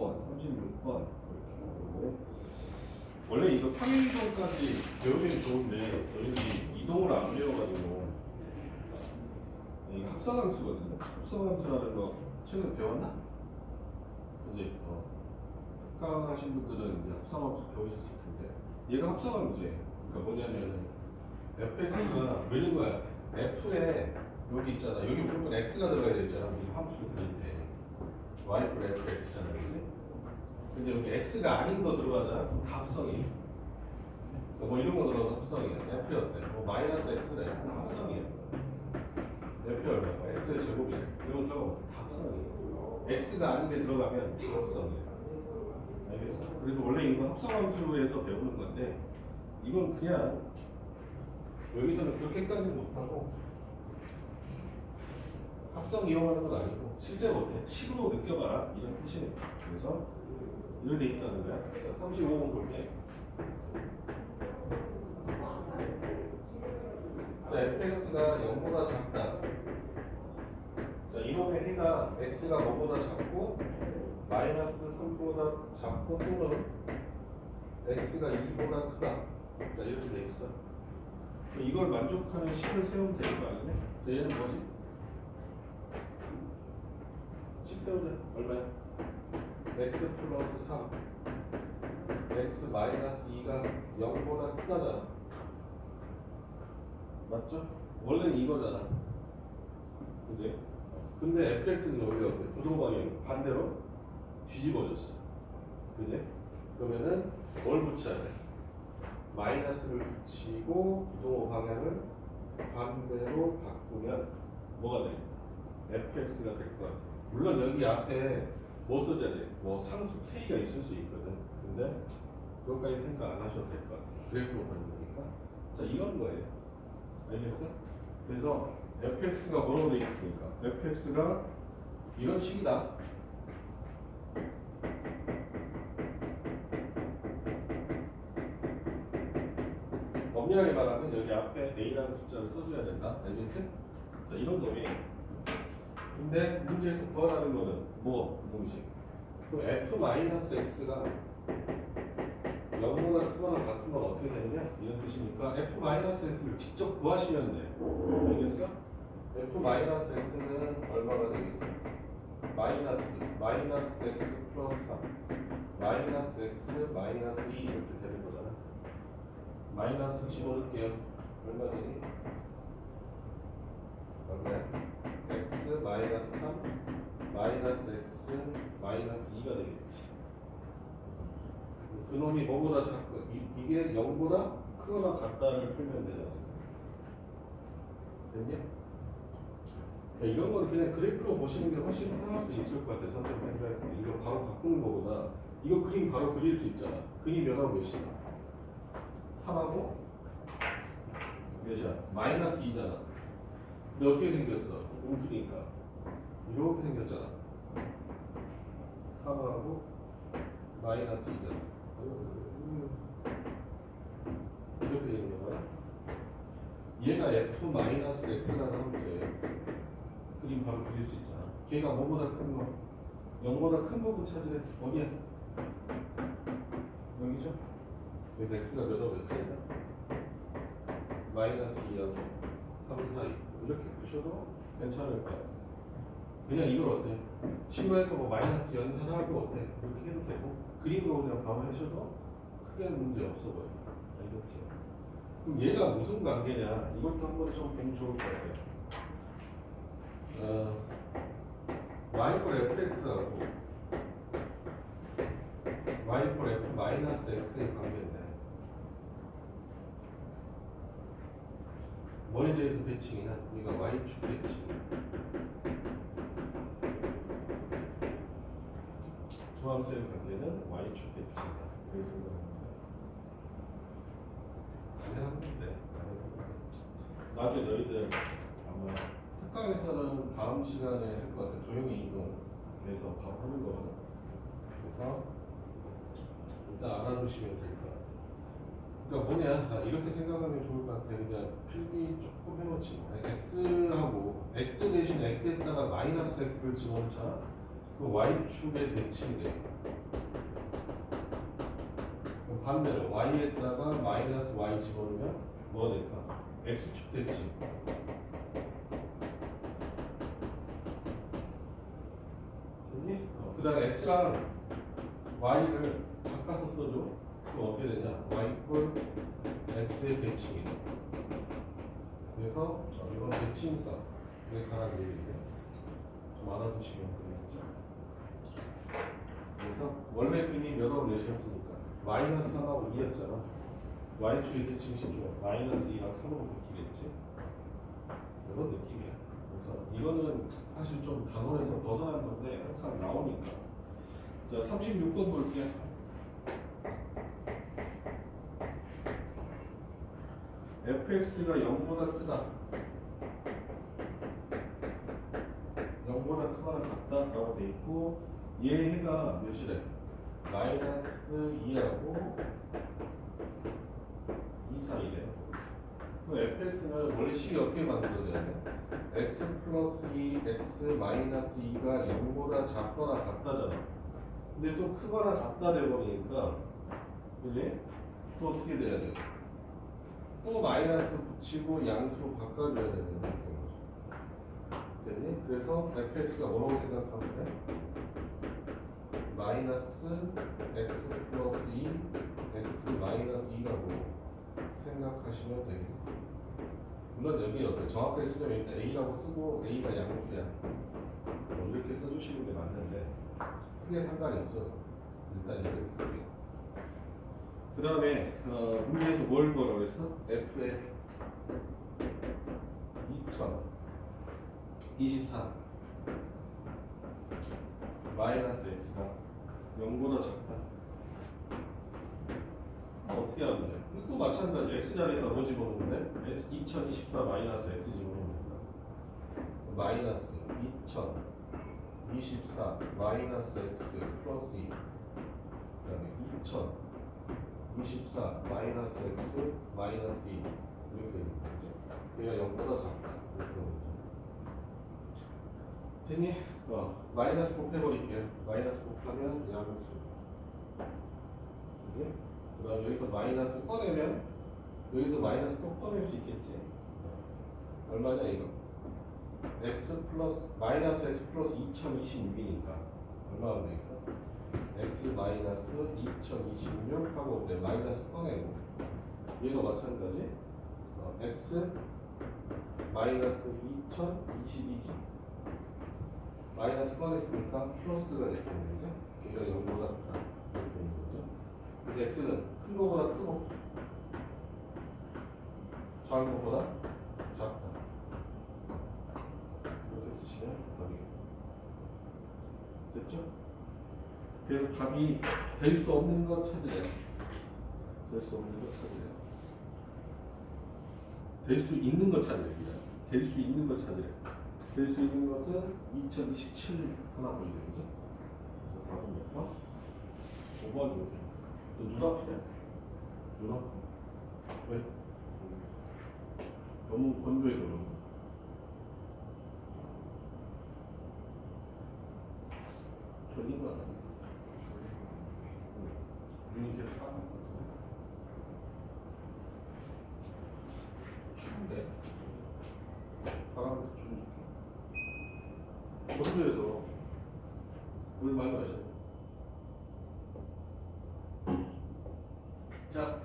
35번, 36번 이렇게 나오는데 원래 이거 평행이동까지 배우면 좋은데 저희들이 이동을 안 배워가지고 이게 합성함수거든요. 합성함수라는 거 최근에 배웠나? 그지? 특강하신 분들은 이제 합성함수 배우셨을 텐데 얘가 합성함수예요. 그러니까 뭐냐면은 fx가 밀린 거야. f에 여기 있잖아. 여기 무조건 x가 들어가야 되잖아. 우리 함수를 그릴 때 y 플러스 fx잖아, 그렇지? 근데 여기 x가 아닌 거 들어가잖아. 그럼 다 합성이. 뭐 이런 거 들어가서 합성이야. f이 어때? 뭐 마이너스 x래. 그럼 합성이야. f이 얼마야? x의 제곱이야. 이런 거 들어가면 다 합성이야. x가 아닌 게 들어가면 다 합성이야. 알겠어? 그래서 원래 이거 합성함수에서 배우는 건데 이건 그냥 여기서는 그렇게까지는 못하고 합성 이용하는 건 아니고 실제로 어때? 식으로 느껴봐라 이런 뜻이네. 그래서 이런 데 있다는 거야. 35번 볼게. 자, fx가 0보다 작다. 자, 이놈의 해가 x가 5보다 작고 마이너스 3보다 작고 또는 x가 2보다 크다. 자, 이렇게 돼 있어. 이걸 만족하는 식을 세우면 되는 거 아니네? 자, 얘는 뭐지? 식 세우자. 얼마야? x 플러스 3 x 마이너스 2가 0보다 크다잖아. 맞죠? 원래는 이거잖아. 그지? 근데 fx는 여기가 어때? 부동방향 반대로 뒤집어졌어. 그지? 그러면은 뭘 붙여야 돼? 마이너스를 붙이고 부동호 방향을 반대로 바꾸면 뭐가 돼? fx가 될 것 같아. 물론 여기 앞에 뭐 써야 돼? 뭐 상수 k가 있을 수 있거든. 근데 그것까지 생각 안 하셔도 될 것 같아. 그래프로 보는 거니까. 자, 이런 거예요. 알겠어? 그래서 fx가 뭐라고 되어 있습니까? fx가 이런 식이다. 엄밀하게 말하면 여기 앞에 a라는 숫자를 써줘야 된다. 알겠지? 자, 이런 놈이. 근데 문제에서 구하라는 거는 뭐? 공식. 그럼 f-x가 0보다 크거나 같은 건 어떻게 되느냐? 이런 뜻이니까 f-x를 직접 구하시면 돼. 알겠어? f-x는 얼마가 되겠어? 마이너스 x 플러스 3 마이너스 x 마이너스 2 이렇게 되는 거잖아. 마이너스 집어넣을게요. 얼마 되니? 얼마야? x 마이너스 3 마이너스 x 마이너스 2가 되겠지. 그놈이 뭐보다 작고 이게 0보다 크거나 같다를 풀면 되잖아. 됐냐? 이런 거를 그냥 그래프로 보시는 게 훨씬 편할 수도 있을 것 같아. 선생님 생각했을 때 이거 바로 바꾸는 거보다 이거 그림 바로 그릴 수 있잖아. 그림 몇하고 몇이야? 3하고 몇이야? 마이너스 2잖아. 근데 어떻게 생겼어? 음수니까 이렇게 생겼잖아. 3하고 마이너스 2잖아. 이렇게 되는 거야. 얘가 f-x라는 함수예요. 그림 바로 그릴 수 있잖아. 걔가 뭐보다 큰 거? 0보다 큰 부분 찾으래. 어디야? 여기죠? 그래서 x가 몇하고 몇 사이다? 마이너스 2하고 3 사이. 이렇게 푸셔도 괜찮을 거야. 그냥 이걸 어때? 식으로해서 뭐 마이너스 연산하고 어때? 이렇게 해도 되고 그림으로 그냥 바로 하셔도 크게 문제 없어 보여. 알겠지? 그럼 얘가 무슨 관계냐? 이것도 한번 좀 보면 좋을 것 같아요. y 콜 fx하고 y 콜 f 마이너스 x의 관계인데 뭐에 대해서 대칭이냐? 우리가 y축 대칭. 조함수의 관계는 y축 대칭이다. 그래서 이해하는데 나중에 너희들 아마 특강에서는 다음 시간에 할 것 같아. 도형의 이동에서 바로 하는 거거든. 그래서 일단 알아두시면 될 것 같아. 그러니까 뭐냐, 이렇게 생각하면 좋을 것 같아. 그냥 필기 조금 해놓지. x하고 x 대신 x에다가 마이너스 x를 집어넣자. 그 y축의 대칭이 돼. 반대로 y에다가 마이너스 y 집어넣으면 뭐가 될까? x축 대칭. 됐니? 그 다음에 x랑 y를 바꿔서 써줘. 그럼 어떻게 되냐? y 이퀄 x의 대칭이 돼. 그래서 이건 대칭사. 이게 강한 얘기인데 좀 알아두시면 되겠죠. 그래서 원래 끈이 몇 하고 내셨으니까 마이너스 1하고 2였잖아. y축의 대칭식이면 마이너스 2랑 3으로 바뀌겠지. 이런 느낌이야. 그래서 이거는 사실 좀 단원에서 벗어난 건데 항상 나오니까. 자, 36번 볼게. fx가 0보다 크다. 0보다 크거나 같다라고 돼 있고 얘 해가 몇이래? 마이너스 2하고 2 사이래요. 그럼 fx는 원래 식이 어떻게 만들어져야 돼? x 플러스 2, x 마이너스 2가 0보다 작거나 같다잖아. 근데 또 크거나 같다 돼버리니까 그지? 또 어떻게 돼야 돼? 또 마이너스 붙이고 양수로 바꿔줘야 되는 거죠. 됐니? 그래서 fx가 뭐라고 생각하면 돼? 마이너스 x 플러스 2, x 마이너스 2라고 생각하시면 되겠습니다. 물론 여기 어때? 정확하게 쓰려면 일단 a라고 쓰고 a가 양수야. 뭐 이렇게 써주시는 게 맞는데 크게 상관이 없어서 일단 이렇게 쓸게요. 그 다음에 문제에서 뭘 보라고 했어? f의 2024 마이너스 x가 0보다 작다. 어떻게 하면 돼? 또 마찬가지. x 자리에다 뭐 집어넣는데 2024 마이너스 x 집어넣으면 된다. 마이너스 2024 마이너스 x 플러스 2 그 다음에 2024 마이너스 x 마이너스 2 이렇게 되는 거죠. 얘가 0보다 작다. 이렇게 되는 거죠. 됐니? 마이너스 곱해버릴게요. 마이너스 곱하면 양수. 그지? 그 다음 여기서 마이너스 꺼내면 여기서 마이너스 또 꺼낼 수 있겠지. 얼마냐 이거? x 플러스 마이너스 x 플러스 2026이니까 얼마나 되겠어? x 마이너스 2026 하고 네, 마이너스 꺼내고 얘가 마찬가지 x 마이너스 2022지. 마이너스 꺼냈으니까 플러스가 됐겠는 거죠. 얘가 0보다 크다 이렇게 되는 거죠. 그래서 x는 큰 거보다 크고 작은 거보다 작다. 이렇게 쓰시면 답이겠다. 됐죠? 그래서 답이 될 수 없는 것 찾으래요. 될 수 없는 것 찾으래요. 될 수 있는 것 찾으래요. 될 수 있는 것 찾으래요. 될 수 있는 것은 2027 하나 보이죠. 그래서 답은 몇 번? 5번 이렇게 했어. 너 눈 아프냐? 눈 아파? 왜? 너무 건조해서 그런 거. 졸린 거 아니야? 눈이 계속 아픈 거 같아. 추운데? 바람도 추우니까. 건조해서 물 많이 마셔. 자,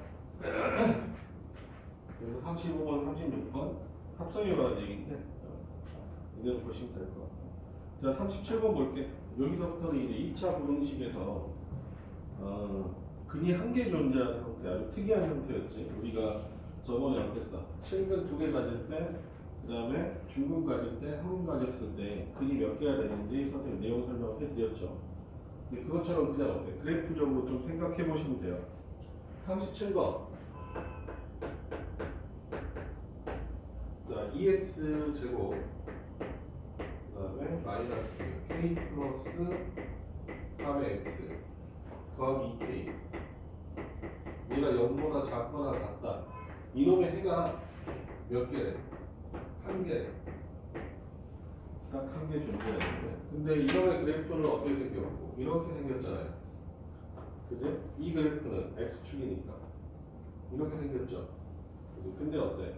그래서 35번, 36번 합성에 관한 얘기인데 이대로 보시면 될 것 같아요. 자, 37번 볼게. 여기서부터는 이제 2차 부등식에서 근이 한 개 존재하는 형태, 아주 특이한 형태였지. 우리가 저번에 어땠어? 실근 2개 가질 때, 그 다음에 중근 가질 때, 한근 가졌을 때 근이 몇 개가 되는지 선생님 내용 설명을 해드렸죠. 근데 그것처럼 그냥 어때? 그래프적으로 좀 생각해 보시면 돼요. 37번. 자, 2x 제곱 그 다음에 마이너스 k 플러스 3x 더하기 2k 얘가 0보다 작거나 같다. 이놈의 해가 몇 개래? 한 개. 딱 한 개 존재하는데, 근데 이놈의 그래프는 어떻게 생겼고 이렇게 생겼잖아요. 그지? 이 그래프는 x축이니까 이렇게 생겼죠. 그지? 근데 어때?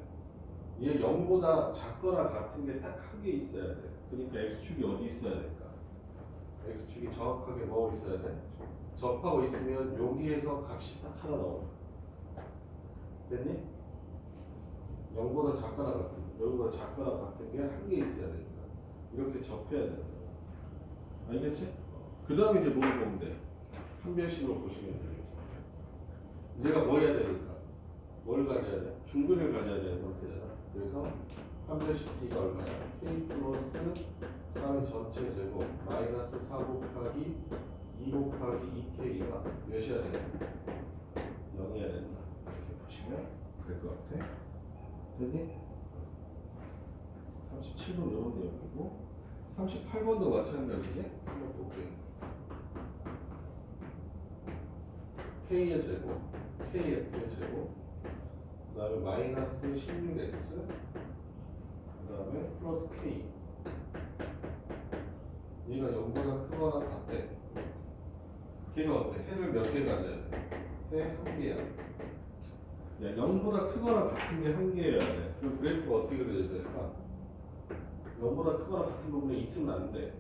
얘 0보다 작거나 같은 게 딱 한 개 있어야 돼. 그러니까 x축이 어디 있어야 될까? x축이 정확하게 뭐 있어야 돼? 접하고 있으면 여기에서 값이 딱 하나 나오죠. 됐니? 0보다 작거나 같은, 0보다 작거나 같은 게 한 개 있어야 되니까 이렇게 접해야 된다. 알겠지? 그 다음에 이제 뭘 보면 돼? 한 변식으로 보시면 되겠죠. 얘가 뭐 해야 되니까? 뭘 가져야 돼? 중근을 가져야 되는 형태잖아. 그래서 한 변식 B가 얼마야? K 플러스 3의 전체 제곱 마이너스 4 곱하기 2 곱하기 2K가 몇이야 되냐? 0이어야 된다. 이렇게 보시면 될 것 같아. 됐니? 37번 이런 내용이고 38번도 마찬가지지? 한번 볼게요. K의 제곱, KX의 제곱, 그 다음에 마이너스 16X, 그 다음에 플러스 K. 얘가 0보다 크거나 같대. 걔가 어때? 해를 몇 개 가져야 돼? 해 한 개야. 야, 0보다 크거나 같은 게 한 개여야 돼. 그럼 그래프가 어떻게 그려야 될까? 0보다 크거나 같은 부분에 있으면 안 돼.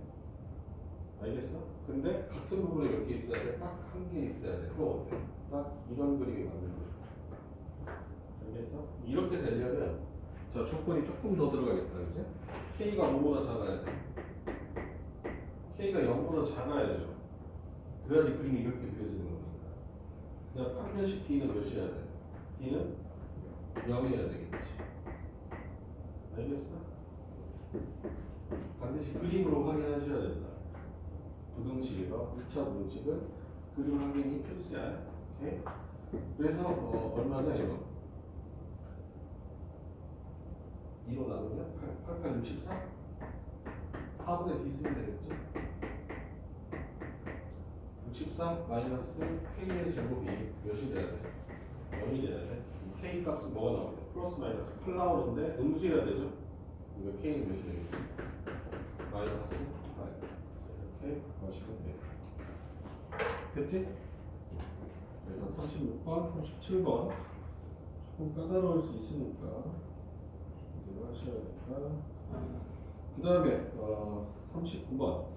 알겠어? 근데 같은 부분에 몇 개 있어야 돼? 딱 한 개 있어야 돼. 그럼 어때? 딱 이런 그림이 만들고 싶어. 알겠어? 이렇게 되려면 자 조건이 조금 더 들어가겠다. 그치? K가 5보다 작아야 돼. K가 0보다 작아야죠. 그래야지 그림이 이렇게 그려지는 거니까. 그냥 판별식 D는 몇이어야 돼? D는 0이어야 되겠지. 알겠어? 반드시 그림으로 확인하셔야 된다. 부등식에서 2차 부등식은 그림 확인이 필수야. 오케이? 그래서 얼마냐 이거? 2로 나누면 8, 8, 64? 4분의 D 쓰면 되겠지? 64 마이너스 K의 제곱이 몇이 돼야 돼? 0이 돼야 돼. K 값은 뭐가 나오냐? 플러스 마이너스 8 나오는데 음수해야 되죠? 이거 K는 몇이 되겠지? 마이너스 8 이렇게 마시면 돼. 됐지? 그래서 36번, 37번 조금 까다로울 수 있으니까 이제 하셔야 될까? 그 다음에 39번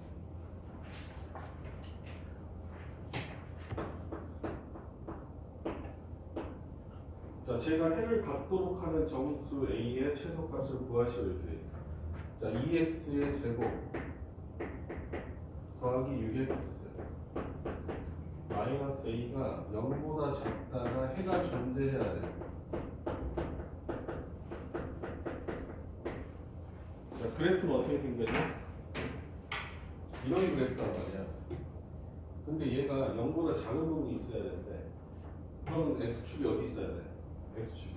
자, 제가 해를 갖도록 하는 정수 A의 최소값을 구하시오 이렇게 돼 있어. 자, 2x의 제곱 더하기 6x 마이너스 A가 0보다 작다가 해가 존재해야 돼. 자, 그래프는 어떻게 생겼냐? 이런 그래프란 말이야. 근데 얘가 0보다 작은 부분이 있어야 되는데 그럼 x축이 어디 있어야 돼? x축이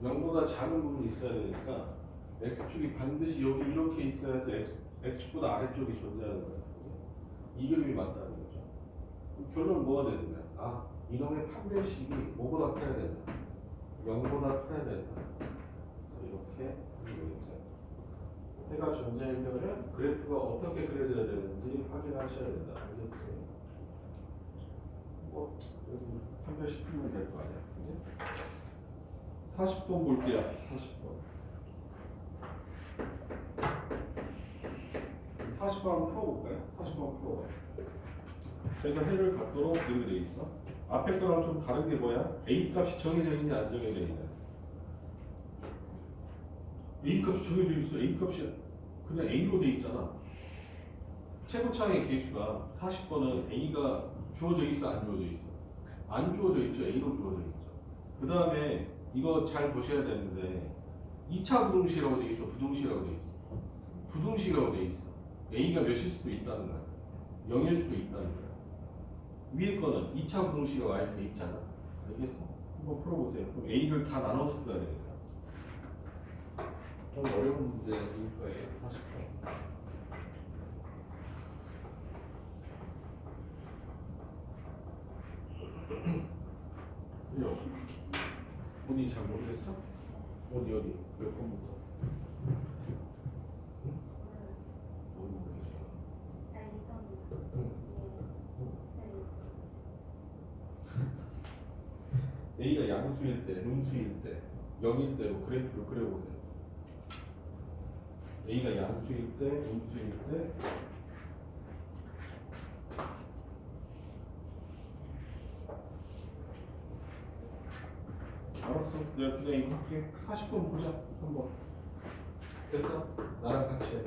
0보다 작은 부분이 있어야 되니까 x축이 반드시 여기 이렇게 있어야 돼. x축보다 아래쪽이 존재하는 거야. 이 그림이 맞다는 거죠. 그럼 결론은 뭐가 되는 거야? 아, 이놈의 판별식이 뭐보다 커야 된다. 0보다 커야 된다. 이렇게 하는 거겠죠. 해가 존재하려면 그래프가 어떻게 그려져야 되는지 확인하셔야 된다. 알겠지? 뭐 판별식 풀면 될 거 아니야. 그치? 40번 볼게요. 40번. 40번 한번 풀어볼까요? 40번 풀어봐요. 제가 해를 갖도록 이렇게 돼 있어. 앞에 거랑 좀 다른 게 뭐야? A 값이 정해져 있냐 안 정해져 있냐? A 값이 정해져 있어. A 값이 그냥 A로 돼 있잖아. 최고창의 개수가 40번은 A가 주어져 있어 안 주어져 있어? 안 주어져 있죠. A로 주어져 있죠. 그 다음에 이거 잘 보셔야 되는데 2차 부등식이라고 돼 있어? 부등식이라고 돼 있어? 부등식이라고 돼 있어. A가 몇일 수도 있다는 거야. 0일 수도 있다는 거야. 위에 거는 2차 부등식이 와 이렇게 있잖아. 알겠어? 한번 풀어보세요. 그럼 A를 다 나눠서 풀어야 되니까. 좀 어려운 문제일 거예요. 40번. 어디 잘 모르겠어? 어디 몇 번부터? A가 양수일 때, 음수일 때, 0일 때로 그래프를 그려보세요. A가 양수일 때, 음수일 때, 알았어. 내가 그냥 이거 할게. 40번 보자. 한번. 됐어? 나랑 같이 해.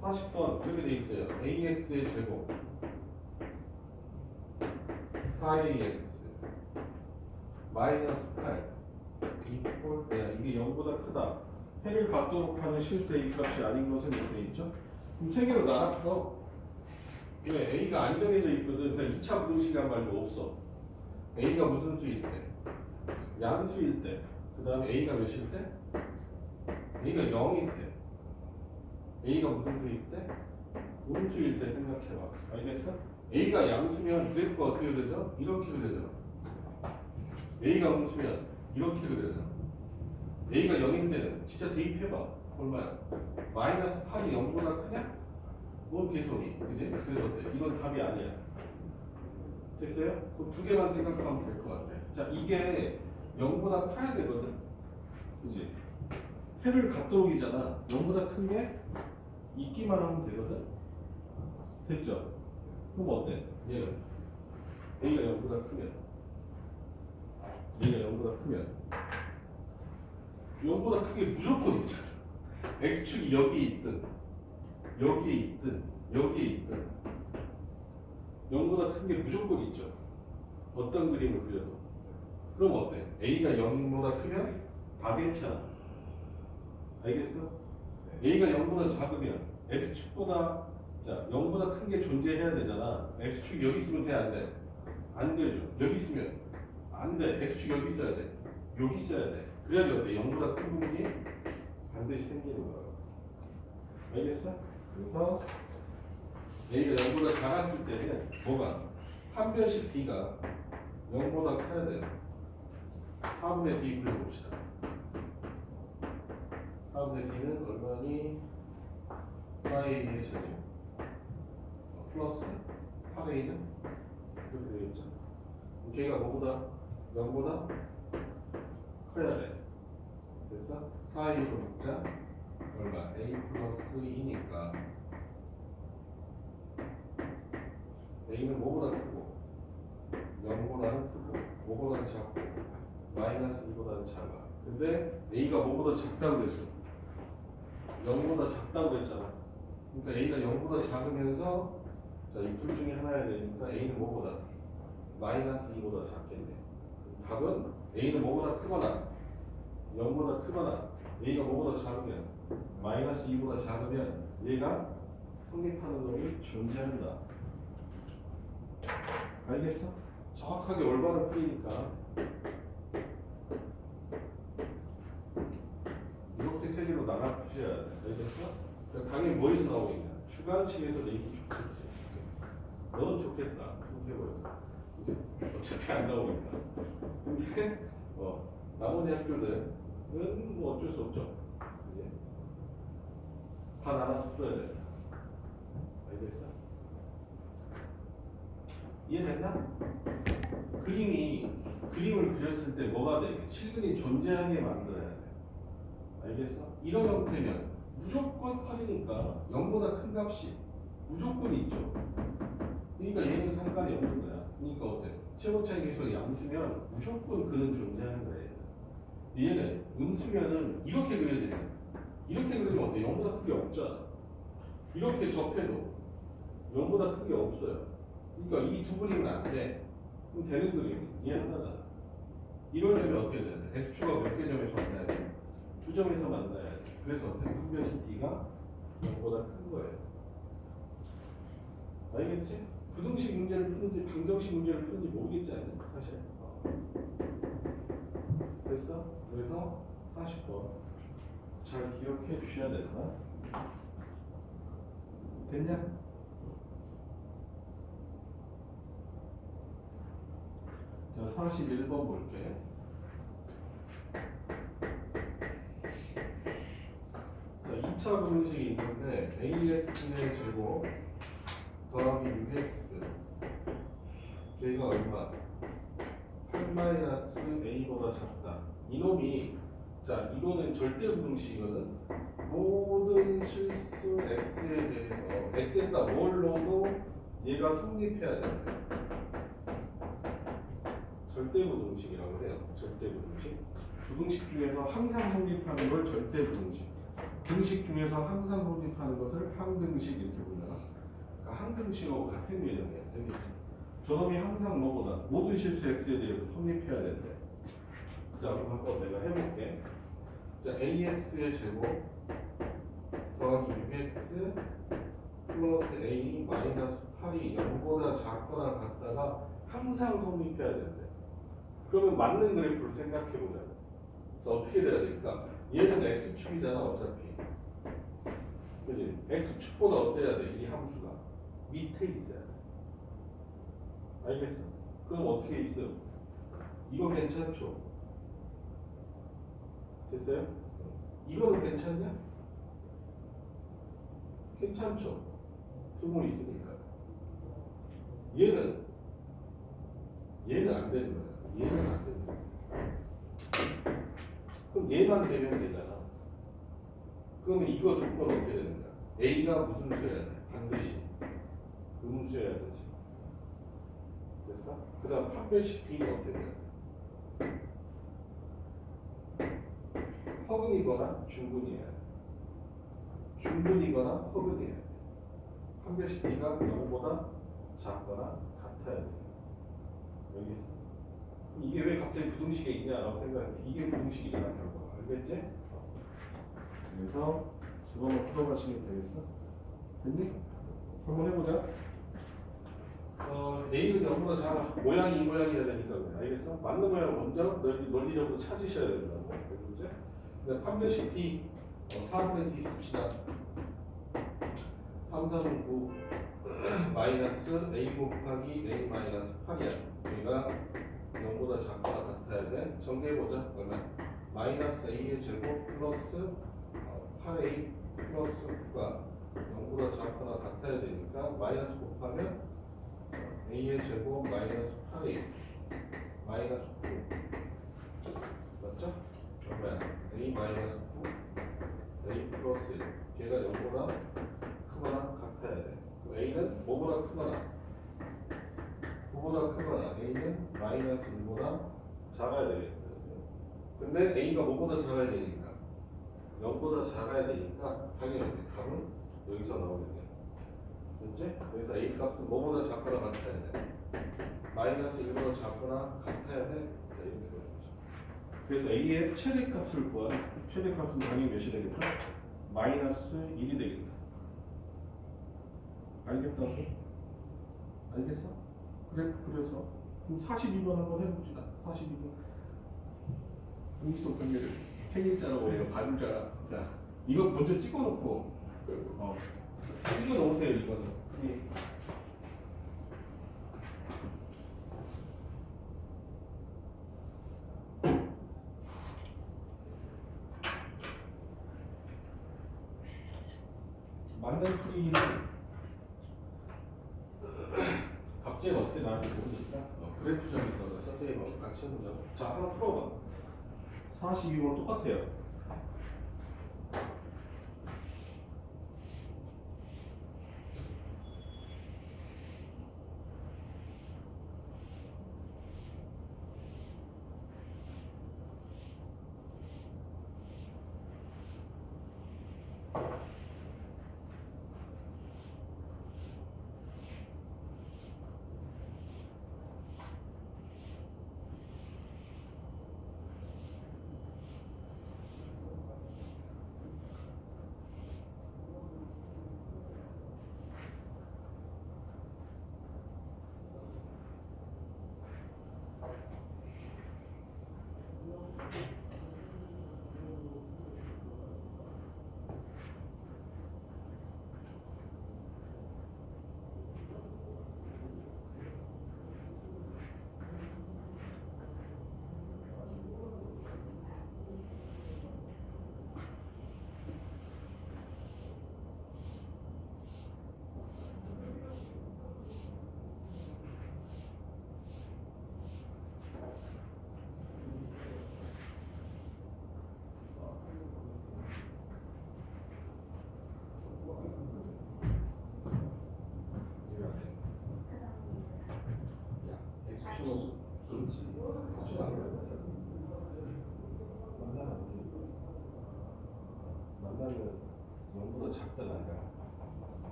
40번 이렇게 돼 있어요. AX의 제곱 4AX 마이너스 8 이퀄 야 이게 0보다 크다. 해를 갖도록 하는 실수 A 값이 아닌 것은 이렇게 돼 있죠? 그럼 세 개로 나눠 풀어. 왜? A가 안 정해져 있거든. 그냥 2차 부등식이란 말도 없어. A가 무슨 수일 때? 양수일 때. 그 다음에 A가 몇일 때? A가 0일 때. A가 무슨 수일 때? 음수일 때 생각해봐. 알겠어? A가 양수면 그래프가 어떻게 그려져? 이렇게 그려져. A가 음수면 이렇게 그려져. A가 0일 때는 진짜 대입해봐. 얼마야? 마이너스 8이 0보다 크냐? 뭔 개소리. 그지? 그래서 어때? 이건 답이 아니야. 됐어요? 그럼 두 개만 생각하면 될 것 같아. 자, 이게 0보다 커야 되거든. 그지? 해를 갖도록이잖아. 0보다 큰 게 있기만 하면 되거든. 됐죠? 그럼 어때? 얘는 A가 0보다 크면 A가 0보다 크면 0보다 크게 무조건 있잖아. X축이 여기 있든 여기에 있든 여기에 있든 0보다 큰 게 무조건 있죠. 어떤 그림을 그려도. 그럼 어때? A가 0보다 크면 다 괜찮아. 알겠어? A가 0보다 작으면 X축보다 자 0보다 큰 게 존재해야 되잖아. X축 여기 있으면 돼? 안 돼? 안 되죠. 여기 있으면 안 돼. X축 여기 있어야 돼. 여기 있어야 돼. 그래야지 어때? 0보다 큰 부분이 반드시 생기는 거야. 알겠어? 그래서 A가 0보다 작았을 때는 뭐가? 한 변씩 D가 0보다 커야 돼요. 4분의 D 그려봅시다. 4분의 D는 얼마니? 4A의 제곱 플러스 8A는 이렇게 되겠죠. 걔가 뭐보다? 0보다 커야 돼. 됐어? 4A로 묶자. 얼마? A 플러스 2니까 A는 뭐보다 크고 0보다는 크고 5보다는 작고 마이너스 2보다는 작아. 근데 A가 뭐보다 작다고 그랬어. 0보다 작다고 그랬잖아. 그러니까 A가 0보다 작으면서 자, 이 둘 중에 하나야 되니까 A는 뭐보다? 마이너스 2보다 작겠네. 답은 A는 뭐보다 크거나 0보다 크거나 A가 뭐보다 작으면 마이너스 2보다 작으면 얘가 성립하는 놈이 존재한다. 알겠어? 정확하게 올바른 풀이니까 이렇게 세 개로 나눠 푸셔야 돼. 알겠어? 그러니까 당연히 뭐에서 나오고 있냐? 주관식에서 내기 좋겠지. 너는 좋겠다. 그렇게 해버려. 어차피 안 나오니까. 근데 나머지 학교들은 뭐 어쩔 수 없죠. 이제 다 나눠서 풀어야 돼. 알겠어? 이해됐나? 그림을 그렸을 때 뭐가 돼? 실근이 존재하게 만들어야 돼. 알겠어? 이런 형태면 무조건 커지니까 0보다 큰 값이 무조건 있죠. 그러니까 얘는 상관이 없는 거야. 그러니까 어때? 최고차의 계속 양수면 무조건 그는 존재하는 거예요. 얘는 음수면은 이렇게 그려지면 이렇게 그려지면 어때? 0보다 크게 없잖아. 이렇게 접해도 0보다 크게 없어요. 그러니까 이 두 그림은 안 돼. 그럼 되는 그림은 얘 하나잖아. 이러려면 어떻게 돼야 돼? X축가 몇 개 점에서 만나야 돼? 두 점에서 만나야 돼. 그래서 어때? 한 변씩 D가 0보다 큰 거예요. 알겠지? 부등식 문제를 푸는지 방정식 문제를 푸는지 모르겠지 않냐? 사실. 됐어? 그래서 40번 잘 기억해 주셔야 된다. 됐냐? 자, 41번 볼게. 자, 2차 부등식이 있는데 AX의 제곱 더하기 6X 걔가 얼마? 8 작다. 이놈이 자 이거는 절대 부등식이거든. 모든 실수 x에 대해서 x에다 뭘 넣어도 얘가 성립해야 된대. 절대 부등식이라고 해요. 절대 부등식. 부등식 중에서 항상 성립하는 걸 절대 부등식. 등식 중에서 항상 성립하는 것을 항등식 이렇게 부르잖아. 그러니까 항등식하고 같은 개념이야. 알겠지? 저놈이 항상 뭐보다 모든 실수 x에 대해서 성립해야 된대. 자, 그럼 한번 내가 해볼게. 자, ax의 제곱 더하기 6x 플러스 a 마이너스 8이 0보다 작거나 같다가 항상 성립해야 된대. 그러면 맞는 그래프를 생각해보자. 자, 어떻게 돼야 될까? 얘는 x축이잖아 어차피. 그지? x축보다 어때야 돼? 이 함수가 밑에 있어야 돼. 알겠어? 그럼 어떻게 있어? 이거 괜찮죠? 됐어요? 이거는 괜찮냐? 괜찮죠? 두고 있으니까. 얘는 안 되는 거야. 얘는 안 되는 거야. 그럼 얘만 되면 되잖아. 그러면 이거 조건 어떻게 되는 거야? A가 무슨 수여야 돼? 반드시 음수여야 되지. 됐어? 그 다음 판별식 D가 어떻게 돼야 돼? 허근이거나 중근이어야 돼. 중근이거나 허근이어야 돼. 판별식 D가 0보다 작거나 같아야 돼. 여기 있어. 이게 왜 갑자기 부등식에 있냐라고 생각했는데 이게 부등식이잖아 결국. 알겠지? 그래서 저거만 풀어가시면 되겠어? 됐니? 한번 해보자. A는 0보다 작아. 모양이 이 모양이어야 되니까 그래. 알겠어? 맞는 모양을 먼저 논리적으로 찾으셔야 된다고. 그렇지? 근데 판별식 D 4분의 D 씁시다. 3, 3은 9 마이너스 A 곱하기 A 마이너스 8이야. 얘가 0보다 작거나 같아야 돼. 정리해보자. 그러면 마이너스 A의 제곱 플러스 8A 플러스 9가 0보다 작거나 같아야 되니까 마이너스 곱하면 A의 제곱 마이너스 8A 마이너스 9 맞죠? 그러면 A 마이너스 9 A 플러스 1 걔가 0보다 크거나 같아야 돼. A는 5보다 크거나 9보다 크거나 A는 마이너스 1보다 작아야 되겠다. 근데 A가 5보다 작아야 되니까 0보다 작아야 되니까 당연히 답은 여기서 나오겠네. 그렇지? 그래서 A 값은 뭐보다 작거나 같아야 돼. 마이너스 1보다 작거나 같아야 돼. 자, 이렇게 되는 거죠. 그래서 A의 최대값을 구하는 최대값은 당연히 몇이 되겠다? 마이너스 1이 되겠다. 알겠다고? 알겠어? 그래, 그래서 그럼 42번 한번 해봅시다. 42번. 공식성 관계를 생일자라고 해요. 봐주자. 자, 이거 먼저 찍어놓고 찍어놓으세요. 이거는. 예. 만난 풀이는 갑자기 어떻게 나왔는지 모르니까 그래프점에서 선생님하고 같이 해보자고. 자, 하나 풀어봐. 42번 똑같아요.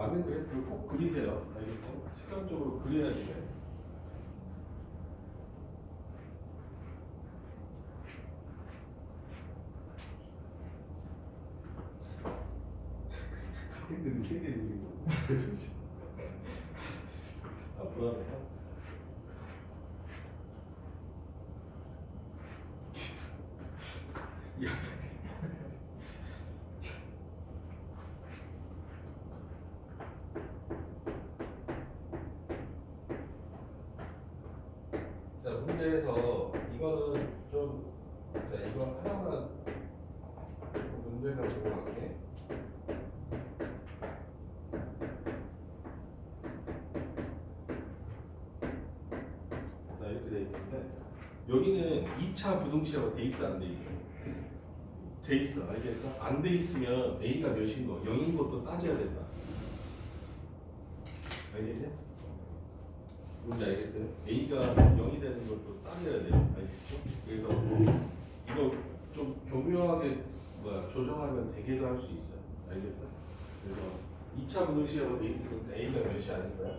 라면 그래프를 꼭 그리세요. 알겠죠? 습관적으로 그려야지 돼. 같은 그림 세개 그리고 아 불안해서? 야. 자 문제에서 이거는 좀 자 이거 하나만 문제를 보고 갈게. 자 이렇게 돼 있는데 여기는 2차 부등식하고 돼 있어 안 돼 있어? 돼 있어. 알겠어? 안 돼 있으면 A가 몇인 거 0인 것도 따져야 된다. 알겠지? 뭔지 알겠어요? A가 0이 되는 것도 따져야 돼요. 알겠죠? 그래서 이거 좀 교묘하게 조정하면 되게도 할 수 있어요. 알겠어? 그래서 2차 부등식하고 돼 있으니까 A가 몇이 아닌 거야?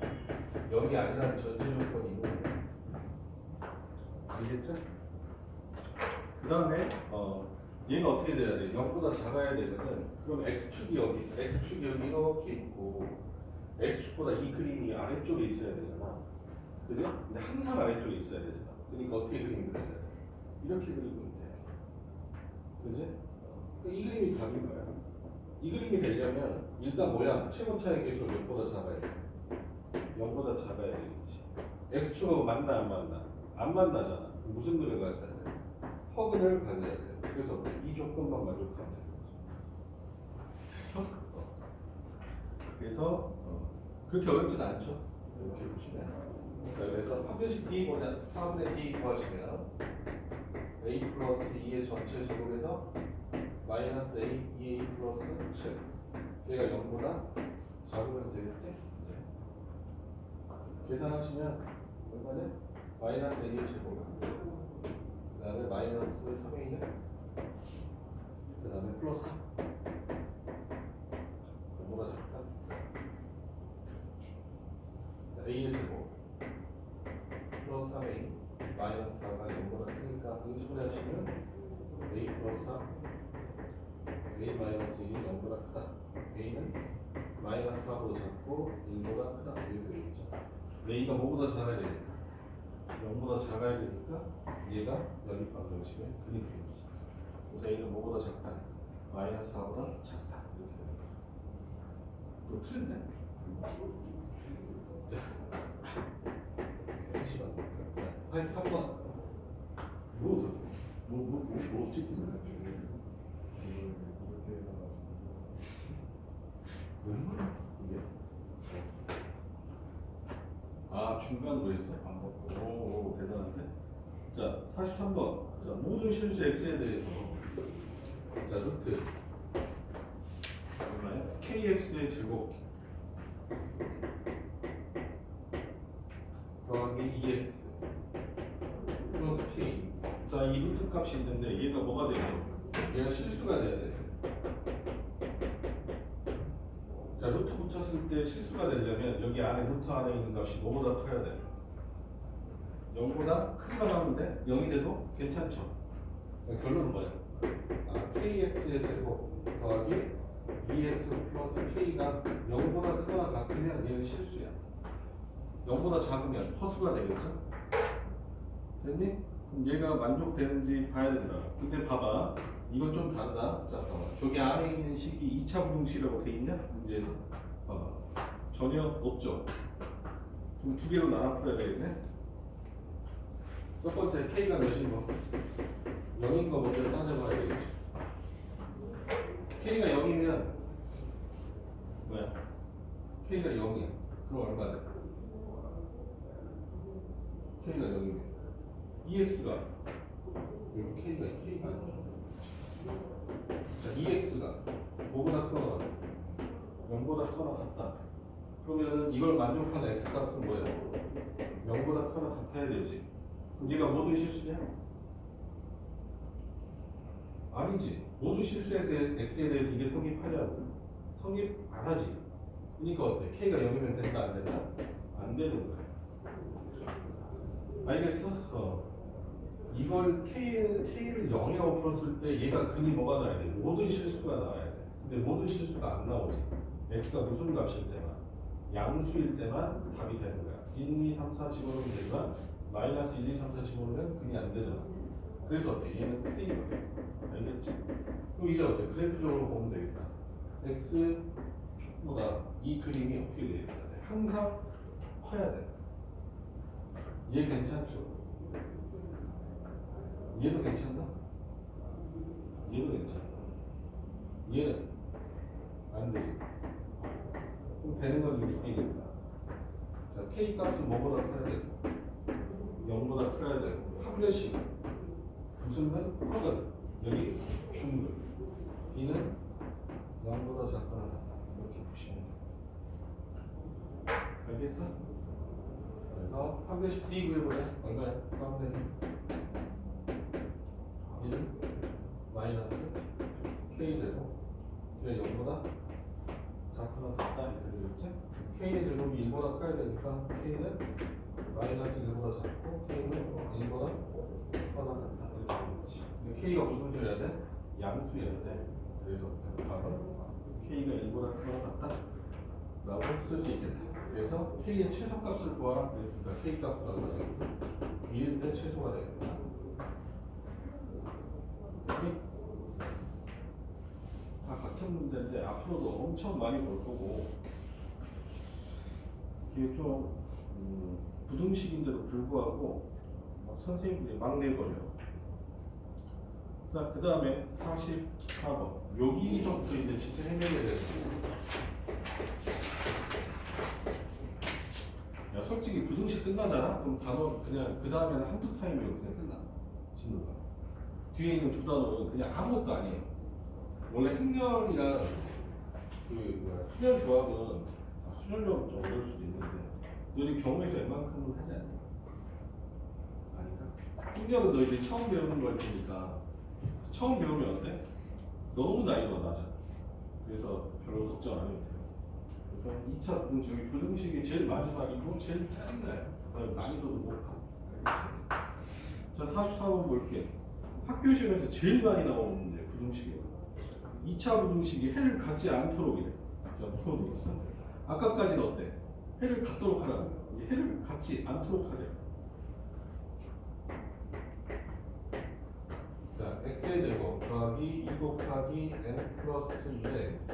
0이 아니라는 전제 조건이 있는 거야. 알겠죠? 그 다음에 얘가 어떻게 돼야 돼? 0보다 작아야 되거든. 그럼 x축이 여기 있어. x축이 여기 이렇게 있고 x축보다 이 그림이 아래쪽에 있어야 되잖아. 그죠? 근데 항상 아래쪽에 있어야 되잖아. 그러니까 어떻게 그림이 그려야 돼? 이렇게 그리면 돼. 그지? 이 그림이 답인 거야. 이 그림이 되려면 일단 뭐야? 최고차의 계수가 0보다 작아야 돼. 0보다 작아야 되겠지. x축하고 만나 안 만나? 안 만나잖아. 무슨 근을 가져야 돼? 허근을 가져야 돼. 그래서 이 조건만 만족하면 되는 거죠. 그래서 그렇게 어렵진 않죠. 이렇게 보시면. 그래서 판별식 D보다 4분의 D 구하시면 A 플러스 2의 전체 제곱에서 마이너스 A, 2A 플러스 7 얘가 0보다 작으면 되겠지? 계산하시면 얼마냐? 마이너스 A의 제곱 그 다음에 마이너스 3A냐? 그 다음에 플러스 0보다 작다? 자, A의 제곱 플러스 3A 마이너스 4가 0보다 크니까 응수분해 하시면 A 플러스 4 A 마이너스 1이 0보다 크다. A는 마이너스 4보다 작고 1보다 크다. 이렇게 되겠죠. A가 뭐보다 작아야 되니까 0보다 작아야 되니까 얘가 연립방 정식의 근이 되겠지. 그래서 A는 뭐보다 작다? 마이너스 4보다 작다. 이렇게 되는 거죠. 또 틀렸네? 자, 43번. 무엇을? 뭐 찍는 거야? 이게? 아, 중간으로 했어. 안 먹고. 오, 대단한데? 자, 43번. 자, 모든 실수 x에 대해서. 자, 루트. 얼마야? kx의 제곱. 더하기 2x. 플러스 k. 자, 이 루트 값이 있는데 얘가 뭐가 돼야 돼? 얘가 실수가 돼야 돼. 자, 루트 붙였을 때 실수가 되려면 여기 안에 루트 안에 있는 값이 뭐보다 커야 돼? 0보다 크기만 하면 돼? 0이 돼도 괜찮죠? 결론은 뭐야? 아, kx의 제곱 더하기 2x 플러스 k가 0보다 크거나 같으면 얘는 실수야. 0보다 작으면 허수가 되겠죠? 됐니? 그럼 얘가 만족되는지 봐야 된다. 근데 봐봐. 이건 좀 다르다. 자, 봐봐. 저기 안에 있는 식이 2차 부등식이라고 돼 있냐? 문제에서. 봐봐. 전혀 없죠. 그럼 두 개로 나눠 풀어야 되겠네? 첫 번째, K가 몇인 거? 0인 거 먼저 따져봐야 되겠죠. K가 0이면, 뭐야? K가 0이야. 그럼 얼마 돼? K가 0이면. EX가, 여기 K가 아니야. 자, EX가 5보다 크거나 0보다 크거나 같다. 그러면은 이걸 만족하는 X 값은 뭐예요? 0보다 크거나 같아야 되지. 그럼 얘가 모든 실수냐? 아니지. 모든 실수에 대해 X에 대해서 이게 성립하냐고. 성립 안 하지. 그러니까 어때? K가 0이면 된다 안 된다? 안 되는 거야. 알겠어? 이걸 K를 0이라고 풀었을 때 얘가 근이 뭐가 나와야 돼? 모든 실수가 나와야 돼. 근데 모든 실수가 안 나오지. X가 무슨 값일 때만 양수일 때만 답이 되는 거야. 1, 2, 3, 4 집어넣으면 되지만 마이너스 1, 2, 3, 4 집어넣으면 근이 안 되잖아. 그래서 어때? 얘는 틀린 거야. 알겠지? 그럼 이제 어때? 그래프적으로 보면 되겠다. X 축보다 이 그림이 어떻게 되어야 돼? 항상 커야 돼. 얘 괜찮죠? 얘도 괜찮나? 얘도 괜찮아. 얘는 안 되지. 그럼 되는 건 이 두 개니까. 자, K 값은 뭐보다 커야 되고 0보다 커야 되고 합let이 무슨은 커거든. 여기 중근. B는 0보다 작거나 같다. 이렇게 보시면 돼. 알겠어? 그래서 합let이 D 구해보자. 얼마야? 3분의 1 마이너스 K 제곱 이게 0보다 작거나 같다 이렇게 되겠지? K의 제곱이 1보다 커야 되니까 K는 마이너스 1보다 작고 K는 1보다 커나 같다 이렇게 되겠지. 근데 K가 무슨 수여야 돼? 양수여야 돼. 그래서 답은 K가 1보다 커나 같다 라고 쓸 수 있겠다. 그래서 K의 최소값을 구하라 그랬습니다. K 값은 얼마 되겠어? 1인데 최소가 되겠다. 다 같은 문제인데 앞으로도 엄청 많이 볼 거고 이게 좀 부등식인데도 불구하고 선생님들이 막 내버려요. 자, 그 다음에 44번 여기서부터 이제 진짜 해결해야 돼요. 야, 솔직히 부등식 끝나잖아? 그럼 단어 그냥 그 다음에는 한두 타임이면 그냥 끝나. 짓는 거야. 뒤에 있는 두 단어는 그냥 아무것도 아니에요. 원래 행렬이랑 수열 조합은 수열 조합은 좀 어려울 수도 있는데 너희 경우에서 웬만큼은 하지 않니? 아닌가? 행렬은 너희들이 처음 배우는 걸 테니까 처음 배우면 어때? 너무 나이가 낮아. 그래서 별로 걱정 안 해도 돼요. 그래서 2차 부등식, 여기 부등식이 제일 마지막이고 제일 짧나요? 난이도도 높아. 알겠지? 자, 44번 볼게. 학교 시험에서 제일 많이 나오는 문제, 부등식이에요. 2차 부등식이 해를 갖지 않도록이래. 자, 풀어보고 있어. 아까까지는 어때? 해를 갖도록 하라는 거야. 이제 해를 갖지 않도록 하래. 자, x의 제곱 더하기 2 곱하기 n 플러스 1의 x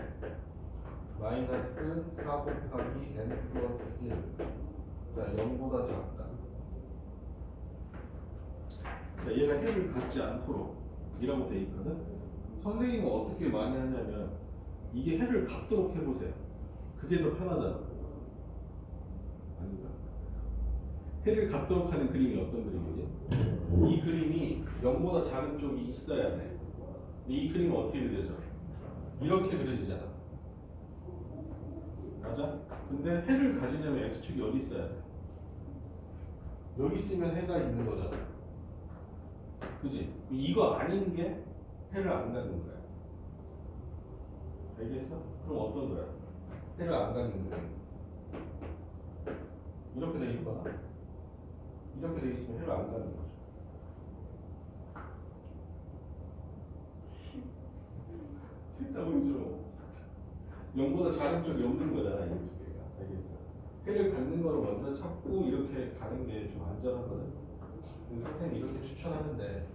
마이너스 4 곱하기 n 플러스 1. 자, 0보다 작다. 자, 얘가 해를 갖지 않도록 이라고 돼 있거든. 선생님은 어떻게 많이 하냐면 이게 해를 갖도록 해보세요. 그게 더 편하잖아. 아닌가? 해를 갖도록 하는 그림이 어떤 그림이지? 이 그림이 0보다 작은 쪽이 있어야 돼. 이 그림은 어떻게 그려져? 이렇게 그려지잖아. 맞아? 근데 해를 가지려면 x축이 어디 있어야 돼? 여기 있으면 해가 있는 거잖아. 그지? 이거 아닌 게 해를 안 갖는 거야. 알겠어? 그럼 어떤 거야? 해를 안 갖는 거야. 이렇게 돼 있거나 이렇게 돼 있으면 해를 안 갖는 거죠. 셋다 보여줘. 0보다 작은 쪽이 없는 거잖아, 이 두 개가. 알겠어? 해를 갖는 거를 먼저 찾고 이렇게 가는 게 좀 안전하거든. 그래서 선생님이 이렇게 추천하는데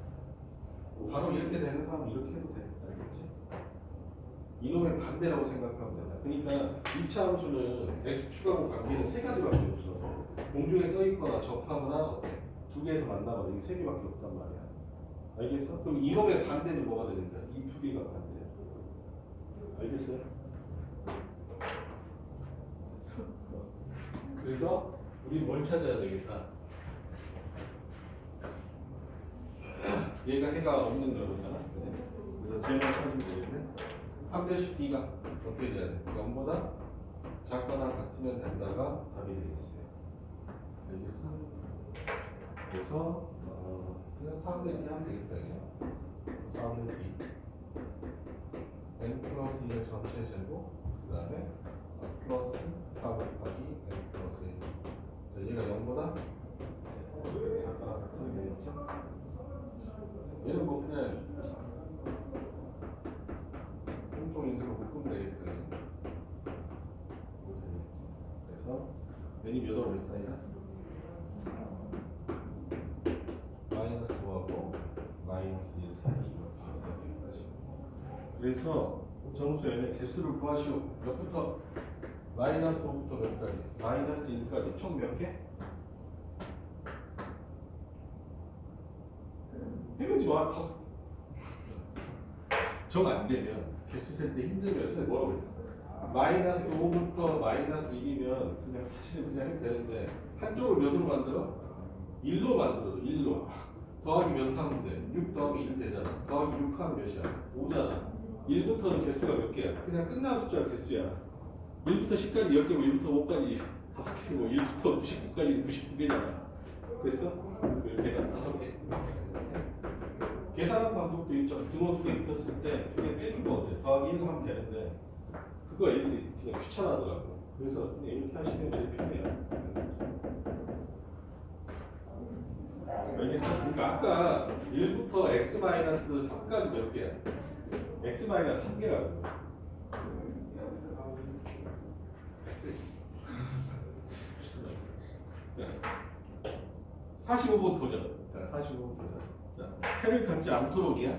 바로 이렇게 되는 사람은 이렇게 해도 돼. 알겠지? 이놈의 반대라고 생각하면 된다. 그러니까 2차 함수는 x축하고 관계는 세 가지밖에 없어. 공중에 떠 있거나 접하거나 두 개에서 만나거나 이게 세 개밖에 없단 말이야. 알겠어? 그럼 이놈의 반대는 뭐가 되는가? 이 두 개가 반대야. 알겠어요? 그래서 우리 뭘 찾아야 되겠다? 얘가 해가 없는 거잖아. 그래서 쟤만 찾으면 되겠네. 합let식 D가 어떻게 돼야 돼? 0보다 작거나 같으면 된다가 답이 되겠어요. 알겠어? 그래서 그냥 4분의 D 하면 되겠다. 이제 4분의 D n 플러스 2의 전체 제곱 그 다음에 플러스 4 곱하기 n 플러스 1. 자, 얘가 0보다 작거나 같으면 되겠죠? 얘는 뭐 그냥 공통인수로 묶으면 되겠다. 그래서 n이 몇 하고 몇 사이다? 마이너스 5하고 마이너스 1 사이 그래서 정수에는 개수를 구하시오. 몇부터? 마이너스 5부터 몇까지? 마이너스 1까지 총 몇 개? 해보지 마. 정 안 되면 개수 셀 때 힘들면 선생님 뭐라고 했어? 마이너스 5부터 마이너스 1이면 그냥 사실은 그냥 해도 되는데 한쪽을 몇으로 만들어? 1로 만들어. 1로. 더하기 몇 하면 돼? 6 더하기 1 되잖아. 더하기 6 하면 몇이야? 5잖아. 1부터는 개수가 몇 개야? 그냥 끝난 숫자가 개수야. 1부터 10까지 10개고 1부터 5까지 5개고 1부터 99까지 99개잖아. 됐어? 이렇게 5개. 계산한 방법도 있죠. 등호 2개 붙었을 때 2개 빼주고 어때? 더하기 1 하면 되는데 그거 애들이 그냥 귀찮아하더라고. 그래서 그냥 이렇게 하시면 제일 편해요. 알겠어? 그러니까 아까 1부터 x-3까지 몇 개야? x-3개라고. 45번 도전. 자, 45번 도전. 자, 해를 갖지 않도록이야.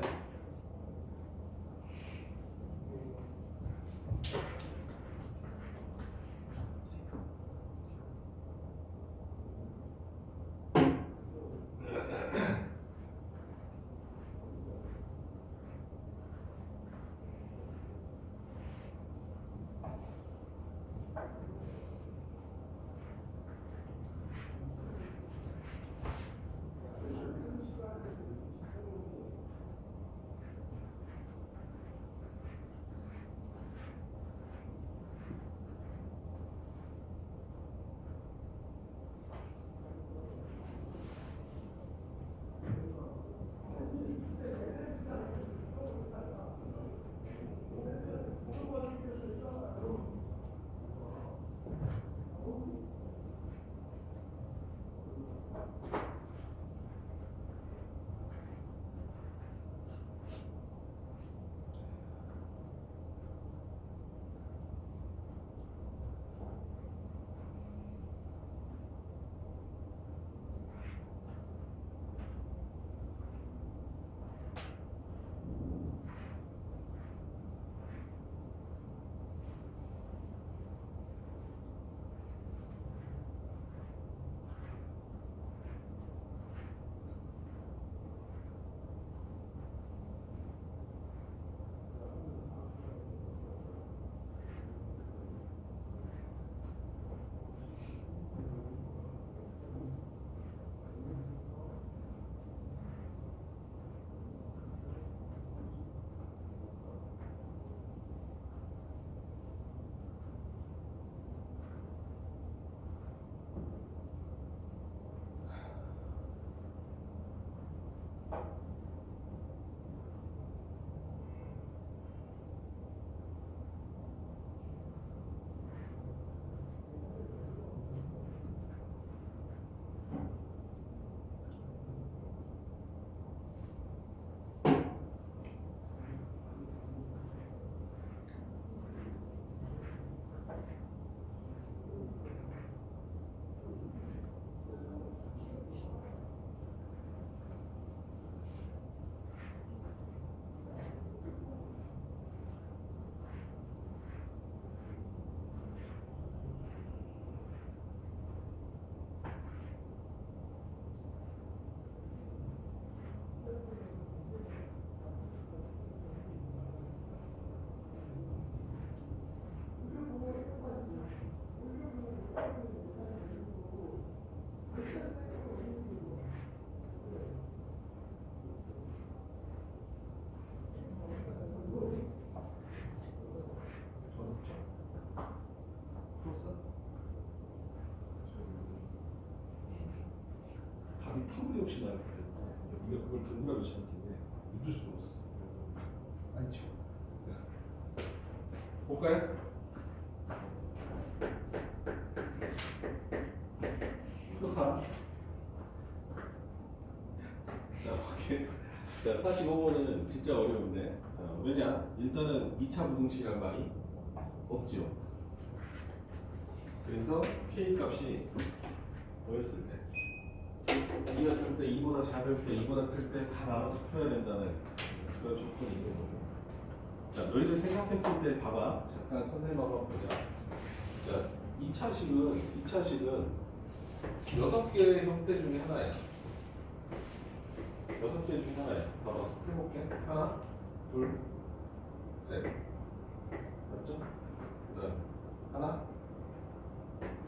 터무니없이 나올 때 우리가 그걸 견디라고 생각했는데 믿을 수가 없었어. 아니죠. 볼까요? 풀어볼게. 자, 45번은 진짜 어려운데. 왜냐? 일단은 2차 부등식이란 말이 없죠. 그래서 K 값이 뭐였을 때? 2였을 때, 2보다 작을 때, 2보다 클 때 다 나눠서 풀어야 된다는 그런 조건이 있는 거고. 자, 너희들 생각했을 때 봐봐. 잠깐 선생님 한번 보자. 자, 2차식은 6개의 형태 중에 하나야. 6개 중에 하나야. 봐봐. 해볼게. 하나, 둘, 셋. 맞죠? 그다음 하나,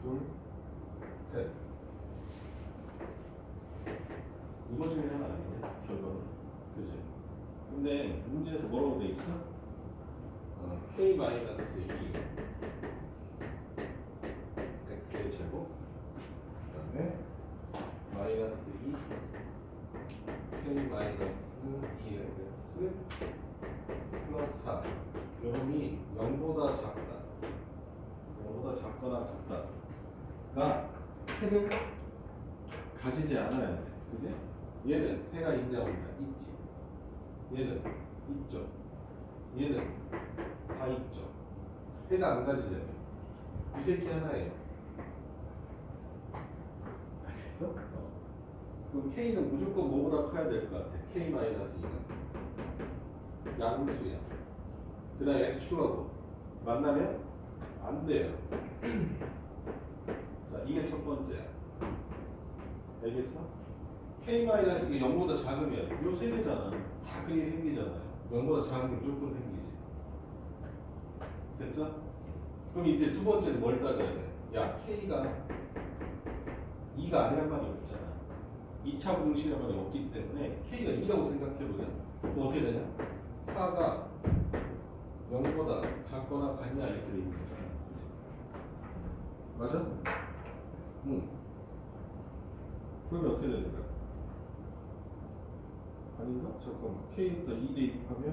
둘, 셋. 이거 중에 하나 아니냐? 결과는. 그지? 근데 문제에서 뭐라고 돼 있어? K-2 x의 제곱 그다음에 마이너스 2 K-2x 플러스 4 요놈이 0보다 작다 0보다 작거나 같다가 해를 가지지 않아야 돼. 그지? 얘는 해가 있냐 없냐? 있지. 얘는 있죠. 얘는 다 있죠. 해가 안 가지려면 이 새끼 하나예요. 알겠어? 그럼 K는 무조건 뭐보다 커야 될 것 같아. K-2는 양수야. 그 다음에 X축하고 만나면 안 돼요. 자, 이게 첫 번째야. 알겠어? K-가 0보다 작으면 요 세 개잖아. 다 그게 생기잖아요. 0보다 작은 게 무조건 생기지. 됐어? 그럼 이제 두 번째는 뭘 따져야 돼? 야, K가 2가 아니란 말이 없잖아. 2차 부등식이란 말이 없기 때문에 K가 2라고 생각해보자. 그럼 어떻게 되냐? 4가 0보다 작거나 같냐 이렇게 돼 있는 거잖아. 맞아? 응. 그러면 어떻게 되는 거야? 아닌가? 잠깐만. K에다 2 대입하면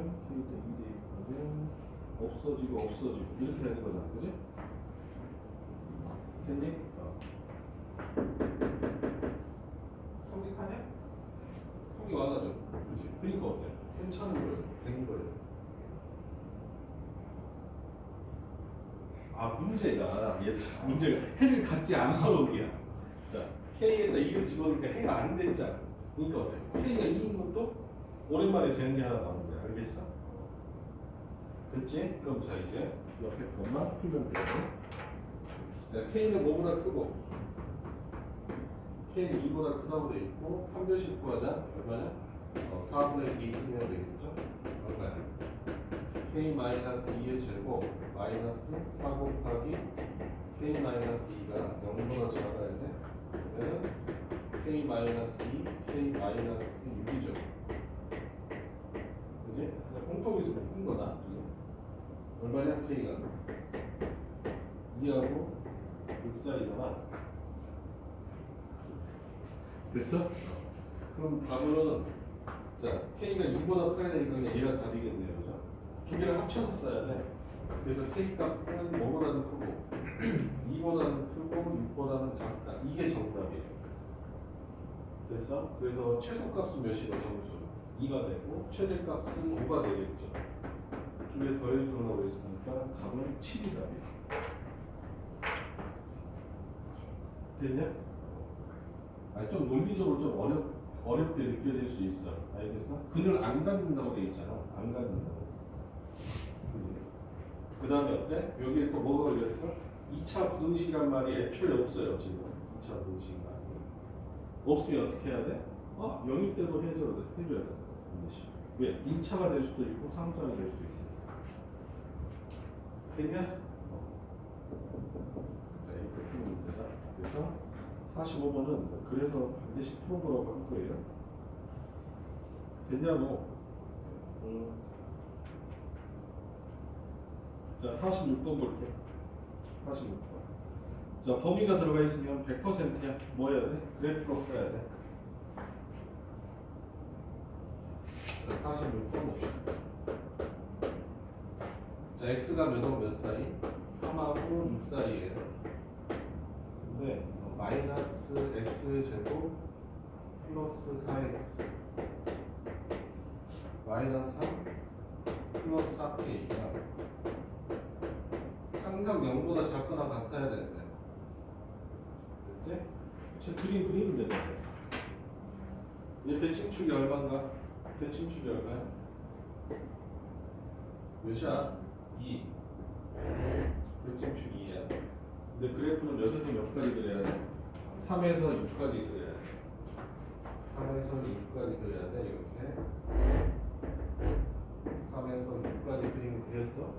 없어지고 이렇게 되는 거잖아. 그지? 됐니? 성립하냐? 성립 안 하죠. 그렇지. 그러니까 어때? 괜찮은 거예요. 된 거예요. 문제가 해를 갖지 않도록이야. 자, K에다 2를 집어넣으니까 해가 안 됐잖아. 그러니까 어때? K가 2인 것도 오랜만에 되는 게 하나 나오는 거야. 알겠어? 됐지? 그럼 자, 이제 옆에 것만 풀면 돼요. 자, K는 뭐보다 크고 K는 2보다 크다고 돼 있고 판별식 구하자. 얼마냐? 4분의 D 쓰면 되겠죠? 얼마야? K-2의 제곱 마이너스 4 곱하기 K-2가 0보다 작아야 돼. 그러면 K-2, K-6이죠. 그지? 공통에서 묶은 거다. 얼마냐? K가 2하고 6살이잖아. 됐어? 그럼 답은 자, K가 2보다 커야 되니까 그냥 얘가 답이겠네요. 그죠? 두 개를 합쳐서 써야 돼. 그래서 K 값은 뭐보다는 크고 2보다는 크고 6보다는 작다. 이게 정답이에요. 됐어? 그래서 최소값은 몇이고 정수? 2가 되고 최대값은 5가 되겠죠. 두 개 더해주라고 했으니까 답은 7이 답이에요. 됐냐? 좀 논리적으로 좀 어렵게 느껴질 수 있어. 알겠어? 그늘 안 갖는다고 돼 있잖아. 안 갖는다고. 그 다음에 어때? 여기에 또 뭐가 걸려있어? 2차 부등식이란 말이 애초에 없어요. 지금 2차 부등식 말이 없으면 어떻게 해야 돼? 영입대로 해줘야 돼. 반드시. 왜? 1차가 될 수도 있고 상수항이 될 수도 있으니까. 됐냐? 자, 이렇게 풀면 되다. 그래서 45번은 그래서 반드시 풀어보라고 할 거예요. 됐냐고. 자, 46번 볼게. 46번. 자, 범위가 들어가 있으면 100%야. 뭐 해야 돼? 그래프로 풀어야 돼. 자, 46번 봅시다. 자, x가 몇하고 몇 사이? 3하고 6 사이에요. 근데 마이너스 x 제곱 플러스 4x 마이너스 3 플러스 4K가 항상 0보다 작거나 같아야 되는데. 그치? 제 그리면 되는데. 얘 대칭축이 얼마인가? 대칭축이 얼마야? 몇이야? 2. 대칭축 2야. 근데 그래프는 몇에서 몇까지 그려야 돼? 3에서 6까지 그려야 돼. 3에서 6까지 그려야 돼. 이렇게 3에서 6까지 그리면 그렸어?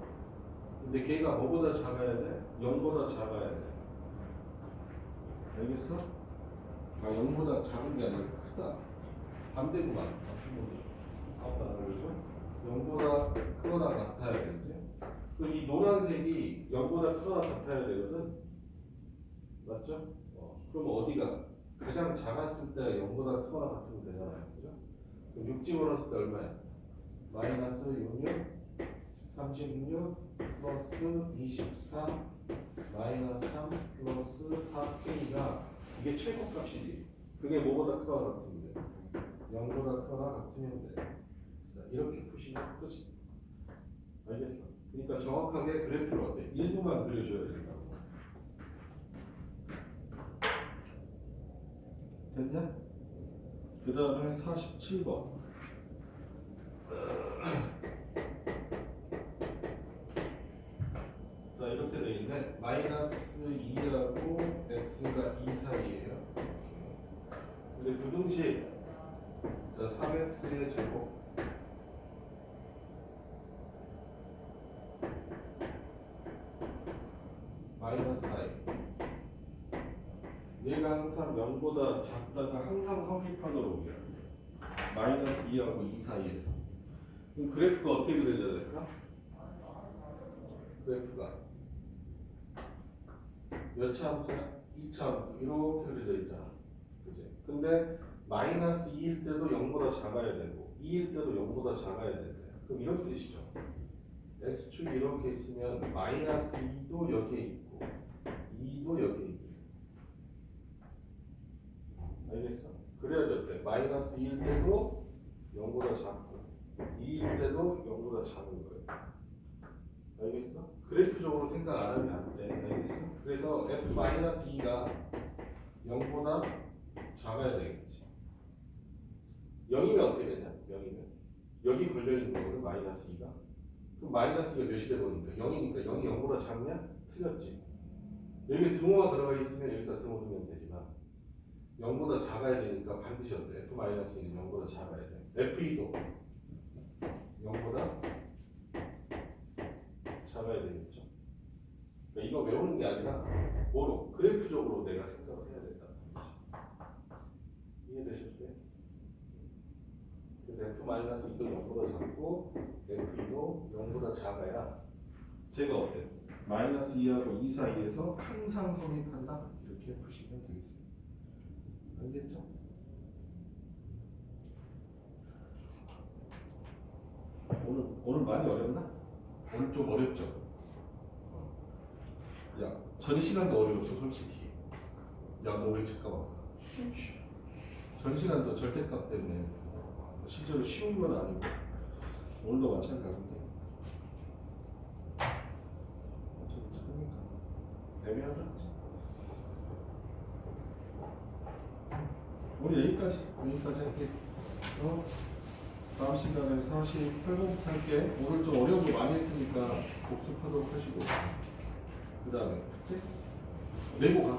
근데 걔가 뭐보다 작아야 돼? 0보다 작아야 돼. 알겠어? 아, 0보다 작은 게 아니라 크다. 반대구만. 아까 그러죠? 0보다 크거나 같아야 되지. 그럼 이 노란색이 0보다 크거나 같아야 되거든. 맞죠? 그럼 어디가? 가장 작았을 때 0보다 크거나 같으면 되잖아요. 그죠? 그럼 6 집어넣었을 때 얼마야? 마이너스 66, 36 플러스 24 마이너스 3 플러스 4K가 이게 최고값이지. 그게 뭐보다 크거나 같으면 돼. 0보다 크거나 같으면 돼. 자, 이렇게 푸시면 끝이. 알겠어? 그러니까 정확하게 그래프를 어때? 일부만 그려줘야 된다고. 됐냐? 그 다음에 47번. 자, 이렇게 돼 있네. 마이너스 2하고 x가 2 사이에요. 근데 부등식, 자, 3x의 제곱 마이너스 4. 얘가 항상 0보다 작다가 항상 성립하도록 오게. 마이너스 2하고 2 사이에서. 그럼 그래프가 어떻게 그려져야 될까? 그래프가 몇 차 함수야? 2차 함수. 이렇게 그려져 있잖아. 그지? 근데 마이너스 2일 때도 0보다 작아야 되고 2일 때도 0보다 작아야 된대. 그럼 이런 뜻이죠. x축이 이렇게 있으면 마이너스 2도 여기에 있고 2도 여기에 있고. 알겠어? 그래야 될 때 마이너스 2일 때도 0보다 작고 2일 때도 0보다 작은 거예요. 알겠어? 그래프적으로 생각 안 하면 안 돼. 알겠어? 그래서 f-2가 0보다 작아야 되겠지. 0이면 어떻게 되냐? 0이면 여기 걸려있는 거거든. 마이너스 2가. 그럼 마이너스 2가 몇이 되버리니까 0이니까 0이 0보다 작냐? 틀렸지. 여기 등호가 들어가 있으면 여기다 등호 두면 되지만 0보다 작아야 되니까 반드시 어때? f-2는 0보다 작아야 돼. f2도 0보다 작아야 되겠죠. 그러니까 이거 외우는 게 아니라 뭐로? 그래프적으로 내가 생각을 해야 된다. 이해되셨어요? 그래서 f-2도 0보다 작고 f2도 0보다 작아야 제가 어때? 마이너스 2하고 2 사이에서 항상 성립한다. 이렇게 보시면 되겠습니다. 알겠죠? 오늘 많이 어렵나? 오늘 좀 어렵죠? 야, 전 시간도 어려웠어, 솔직히. 야, 너 왜 책가 왔어? 전 시간도 절대값 때문에 실제로 쉬운 건 아니고 오늘도 마찬가지인데 애매하다. 오늘 여기까지 할게. 다음 시간에 48번부터 할게. 오늘 좀 어려운 거 많이 했으니까 복습하도록 하시고 그 다음에 숙제? 내고 가.